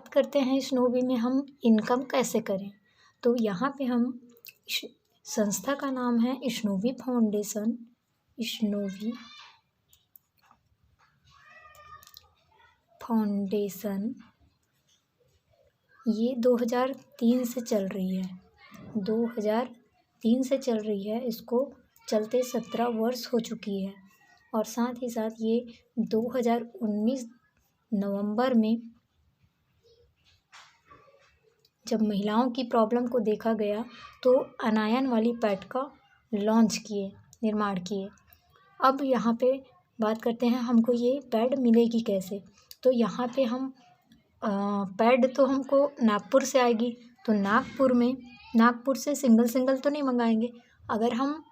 बात करते हैं स्नोवी में हम इनकम कैसे करें। तो यहाँ पे हम संस्था का नाम है स्नोवी फाउंडेशन। स्नोवी फाउंडेशन ये 2003 से चल रही है। 2003 से चल रही है, इसको चलते 17 वर्ष हो चुकी है। और साथ ही साथ ये 2019 नवंबर में जब महिलाओं की प्रॉब्लम को देखा गया तो अनायन वाली पैड का लॉन्च किए, निर्माण किए। अब यहाँ पे बात करते हैं हमको ये पैड मिलेगी कैसे। तो यहाँ पे हम पैड तो हमको नागपुर से आएगी। तो नागपुर से सिंगल तो नहीं मंगाएंगे। अगर हम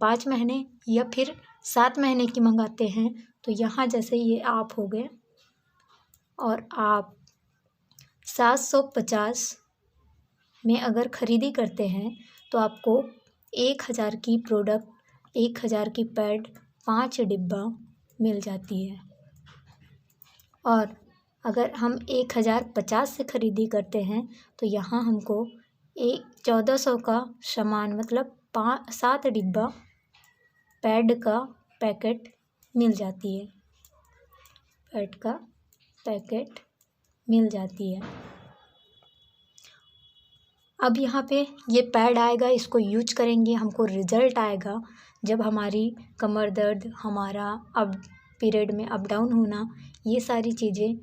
5 महीने या फिर 7 महीने की मंगाते हैं तो यहाँ जैसे ये आप हो गए और आप 750 में अगर ख़रीदी करते हैं तो आपको 1000 की प्रोडक्ट, 1000 की पैड 5 डिब्बा मिल जाती है। और अगर हम 1050 से ख़रीदी करते हैं तो यहाँ हमको 1400 का सामान मतलब 7 डिब्बा पैड का पैकेट मिल जाती है। पैड का पैकेट मिल जाती है। अब यहाँ पे ये पैड आएगा, इसको यूज करेंगे, हमको रिज़ल्ट आएगा। जब हमारी कमर दर्द, हमारा अब पीरियड में अप डाउन होना, ये सारी चीज़ें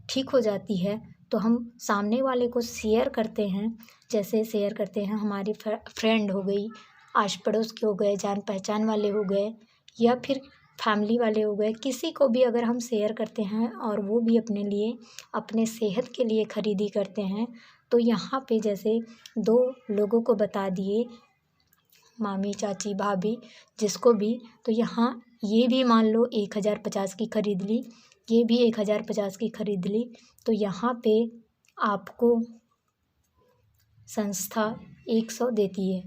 ठीक हो जाती है तो हम सामने वाले को शेयर करते हैं। जैसे शेयर करते हैं, हमारी फ्रेंड हो गई, आस पड़ोस के हो गए, जान पहचान वाले हो गए या फिर फैमिली वाले हो गए, किसी को भी अगर हम शेयर करते हैं और वो भी अपने लिए, अपने सेहत के लिए ख़रीदी करते हैं तो यहाँ पे जैसे 2 लोगों को बता दिए, मामी, चाची, भाभी, जिसको भी, तो यहाँ ये भी मान लो 1050 की ख़रीद ली, ये भी 1050 की ख़रीद ली, तो यहाँ पे आपको संस्था 100 देती है,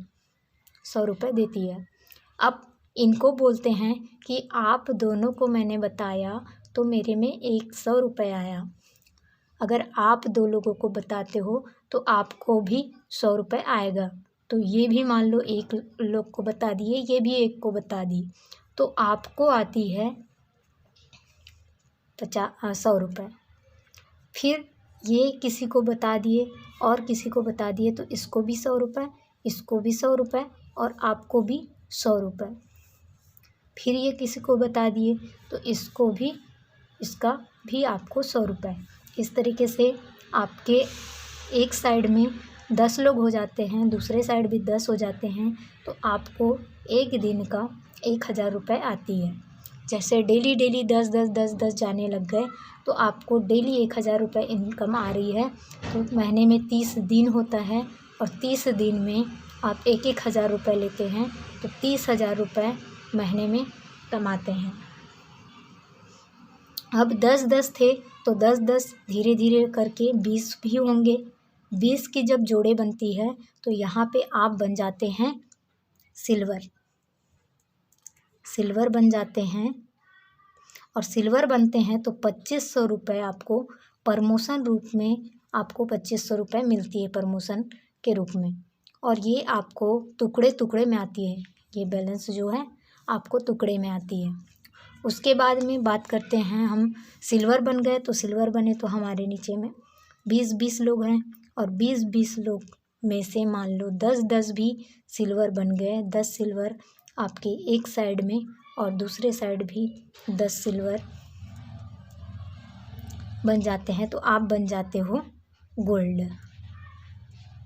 100 रुपये देती है। अब इनको बोलते हैं कि आप दोनों को मैंने बताया तो मेरे में 100 रुपये आया। अगर आप 2 लोगों को बताते हो तो आपको भी 100 रुपये आएगा। तो ये भी मान लो 1 लोग को बता दिए, ये भी 1 को बता दी, तो आपको आती है 100 रुपये। फिर ये किसी को बता दिए और किसी को बता दिए तो इसको भी 100 रुपये, इसको भी 100 रुपये और आपको भी 100 रुपये। फिर ये किसी को बता दिए तो इसको भी, इसका भी आपको 100 रुपये। इस तरीके से आपके एक साइड में 10 लोग हो जाते हैं, दूसरे साइड भी 10 हो जाते हैं, तो आपको एक दिन का 1000 रुपये आती है। जैसे डेली 10 जाने लग गए तो आपको डेली 1000 रुपये इनकम आ रही है। तो महीने में 30 दिन होता है और 30 दिन में आप 1000 रुपये लेते हैं तो 30,000 रुपये महीने में कमाते हैं। अब 10 थे तो 10 धीरे धीरे करके 20 भी होंगे। 20 की जब जोड़े बनती है तो यहाँ पे आप बन जाते हैं सिल्वर बन जाते हैं। और सिल्वर बनते हैं तो 2500 रुपये आपको प्रमोशन रूप में, आपको 2500 रुपये मिलती है प्रमोशन के रूप में। और ये आपको टुकड़े में आती है, ये बैलेंस जो है आपको टुकड़े में आती है। उसके बाद में बात करते हैं, हम सिल्वर बन गए तो सिल्वर बने तो हमारे नीचे में 20 लोग हैं और 20 लोग में से मान लो 10 भी सिल्वर बन गए। 10 सिल्वर आपके एक साइड में और दूसरे साइड भी 10 सिल्वर बन जाते हैं तो आप बन जाते हो गोल्ड।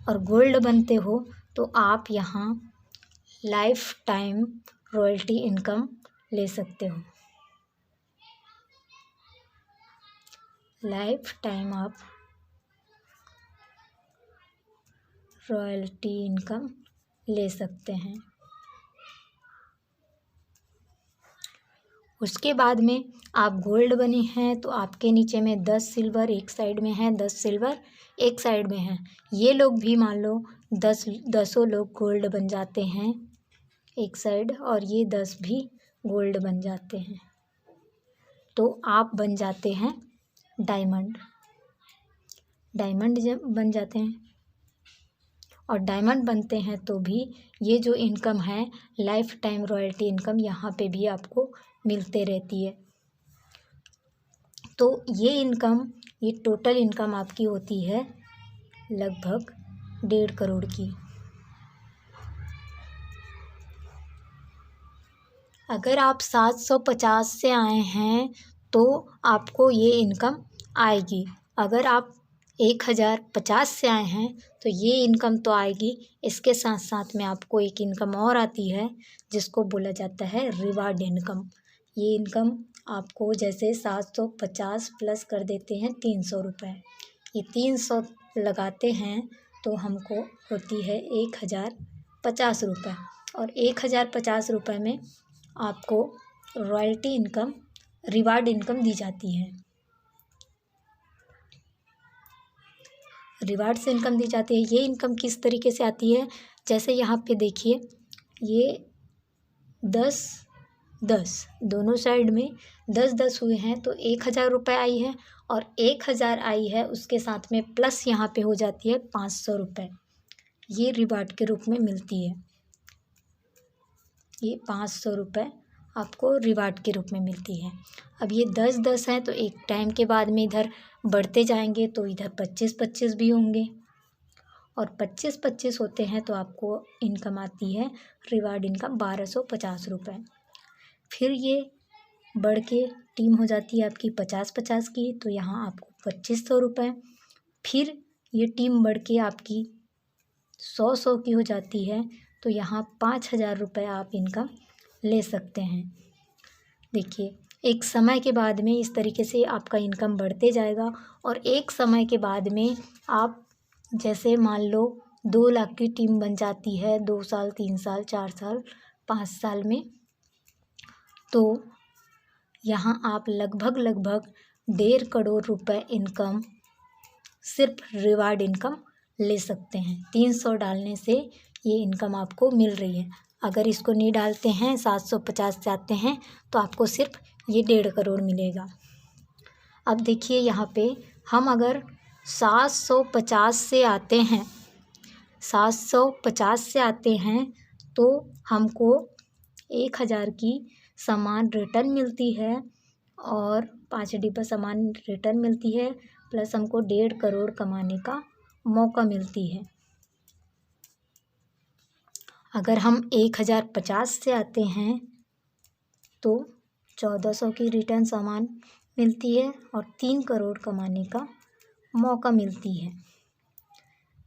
और गोल्ड बनते हो तो आप यहाँ लाइफ टाइम रॉयल्टी इनकम ले सकते हो। लाइफ टाइम आप रॉयल्टी इनकम ले सकते हैं। उसके बाद में आप गोल्ड बने हैं तो आपके नीचे में 10 सिल्वर एक साइड में है, 10 सिल्वर एक साइड में है। ये लोग भी मान लो 10 लोग गोल्ड बन जाते हैं एक साइड और ये 10 भी गोल्ड बन जाते हैं तो आप बन जाते हैं डायमंड। डायमंड जब बन जाते हैं और डायमंड बनते हैं तो भी ये जो इनकम है लाइफ टाइम रॉयल्टी इनकम यहाँ पे भी आपको मिलते रहती है। तो ये इनकम, ये टोटल इनकम आपकी होती है लगभग 1.5 करोड़ की। अगर आप 750 से आए हैं तो आपको ये इनकम आएगी। अगर आप 1050 से आए हैं तो ये इनकम तो आएगी। इसके साथ साथ में आपको एक इनकम और आती है जिसको बोला जाता है रिवार्ड इनकम। ये इनकम आपको जैसे 750 प्लस कर देते हैं 300 रुपये, ये 300 लगाते हैं तो हमको होती है 1050 रुपये। और 1050 रुपये में आपको रॉयल्टी इनकम, रिवार्ड इनकम दी जाती है। रिवार्ड से इनकम दी जाती है। ये इनकम किस तरीके से आती है, जैसे यहाँ पे देखिए ये 10-10 दोनों साइड में 10-10 हुए हैं तो 1000 रुपये आई है और 1000 आई है, उसके साथ में प्लस यहाँ पे हो जाती है 500 रुपये। ये रिवार्ड के रूप में मिलती है। ये 500 रुपये आपको रिवार्ड के रूप में मिलती है। अब ये 10-10 है तो एक टाइम के बाद में इधर बढ़ते जाएंगे तो इधर 25-25 भी होंगे और 25-25 होते हैं तो आपको इनकम आती है रिवार्ड इनकम 1250 रुपये। फिर ये बढ़ के टीम हो जाती है आपकी 50-50 की, तो यहाँ आपको 2500 रुपये। फिर ये टीम बढ़ के आपकी 100-100 की हो जाती है तो यहाँ 5000 रुपये आप इनकम ले सकते हैं। देखिए एक समय के बाद में इस तरीके से आपका इनकम बढ़ते जाएगा और एक समय के बाद में आप जैसे मान लो 2 लाख की टीम बन जाती है 2 साल, 3 साल, 4 साल, 5 साल में, तो यहाँ आप लगभग 1.5 करोड़ रुपए इनकम सिर्फ रिवार्ड इनकम ले सकते हैं। 300 डालने से ये इनकम आपको मिल रही है। अगर इसको नहीं डालते हैं 750 से आते हैं तो आपको सिर्फ ये 1.5 करोड़ मिलेगा। अब देखिए यहाँ पे हम अगर 750 से आते हैं, 750 से आते हैं तो हमको 1000 की सामान रिटर्न मिलती है और 5 डिब्बा सामान रिटर्न मिलती है, प्लस हमको 1.5 करोड़ कमाने का मौका मिलती है। अगर हम 1050 से आते हैं तो 1400 की रिटर्न सामान मिलती है और 3 करोड़ कमाने का मौका मिलती है।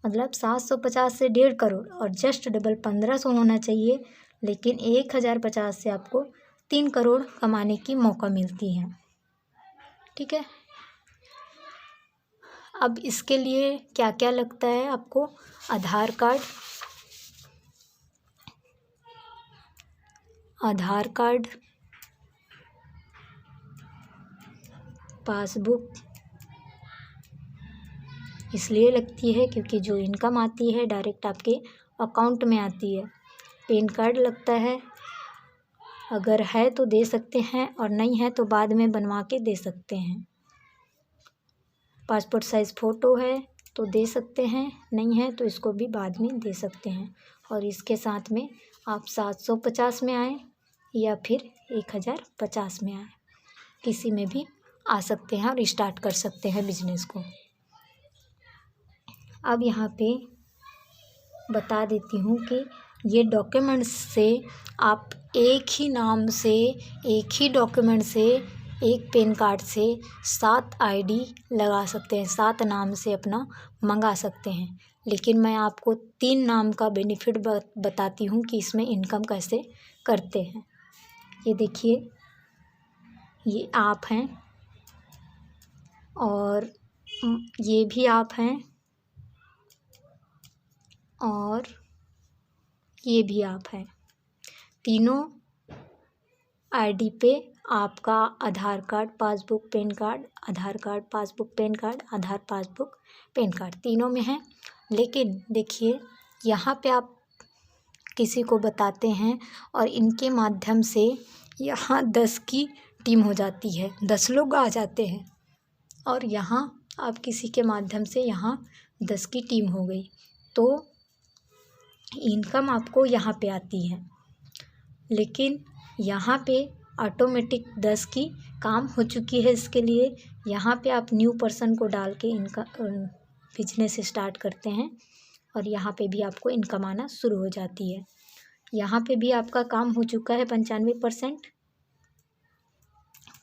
मतलब 750 से 1.5 करोड़ और जस्ट डबल 1500 होना चाहिए, लेकिन 1050 से आपको 3 करोड़ कमाने की मौका मिलती है। ठीक है। अब इसके लिए क्या क्या लगता है आपको, आधार कार्ड, पासबुक इसलिए लगती है क्योंकि जो इनकम आती है डायरेक्ट आपके अकाउंट में आती है। पैन कार्ड लगता है, अगर है तो दे सकते हैं और नहीं है तो बाद में बनवा के दे सकते हैं। पासपोर्ट साइज़ फ़ोटो है तो दे सकते हैं, नहीं है तो इसको भी बाद में दे सकते हैं। और इसके साथ में आप 750 में आए या फिर 1050 में आए, किसी में भी आ सकते हैं और स्टार्ट कर सकते हैं बिजनेस को। अब यहाँ पे बता देती हूँ कि ये डॉक्यूमेंट्स से आप एक ही नाम से, एक ही डॉक्यूमेंट से, एक पैन कार्ड से 7 आईडी लगा सकते हैं, 7 नाम से अपना मंगा सकते हैं। लेकिन मैं आपको 3 नाम का बेनिफिट बताती हूँ कि इसमें इनकम कैसे करते हैं। ये देखिए, ये आप हैं और ये भी आप हैं और ये भी आप हैं। तीनों आईडी पे आपका आधार कार्ड, पासबुक, पैन कार्ड, आधार कार्ड, पासबुक, पैन कार्ड, आधार, पासबुक, पैन कार्ड तीनों में है। लेकिन देखिए यहाँ पे आप किसी को बताते हैं और इनके माध्यम से यहाँ 10 की टीम हो जाती है, 10 लोग आ जाते हैं और यहाँ अब किसी के माध्यम से यहाँ 10 की टीम हो गई, तो इनकम आपको यहाँ पे आती है। लेकिन यहाँ पे ऑटोमेटिक 10 की काम हो चुकी है। इसके लिए यहाँ पे आप न्यू पर्सन को डाल के इनका बिजनेस स्टार्ट करते हैं और यहाँ पे भी आपको इनकम आना शुरू हो जाती है। यहाँ पे भी आपका काम हो चुका है 95%,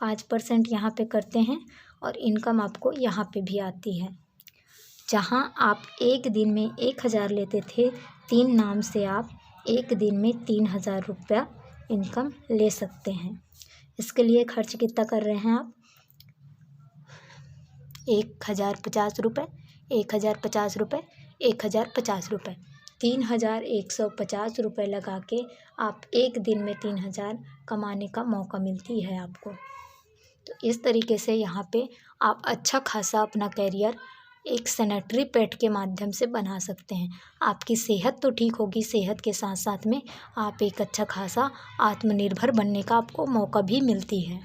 5% यहाँ पे करते हैं और इनकम आपको यहाँ पे भी आती है। जहाँ आप एक दिन में 1000 लेते थे, 3 नाम से आप एक दिन में 3000 रुपया इनकम ले सकते हैं। इसके लिए खर्च कितना कर रहे हैं आप? 1050 रुपये, 1050 रुपये, 1050 रुपये, 3150 रुपये लगा के आप एक दिन में 3000 कमाने का मौका मिलती है आपको। तो इस तरीके से यहाँ पे आप अच्छा खासा अपना कैरियर एक सैनिटरी पैड के माध्यम से बना सकते हैं। आपकी सेहत तो ठीक होगी, सेहत के साथ साथ में आप एक अच्छा खासा आत्मनिर्भर बनने का आपको मौका भी मिलती है।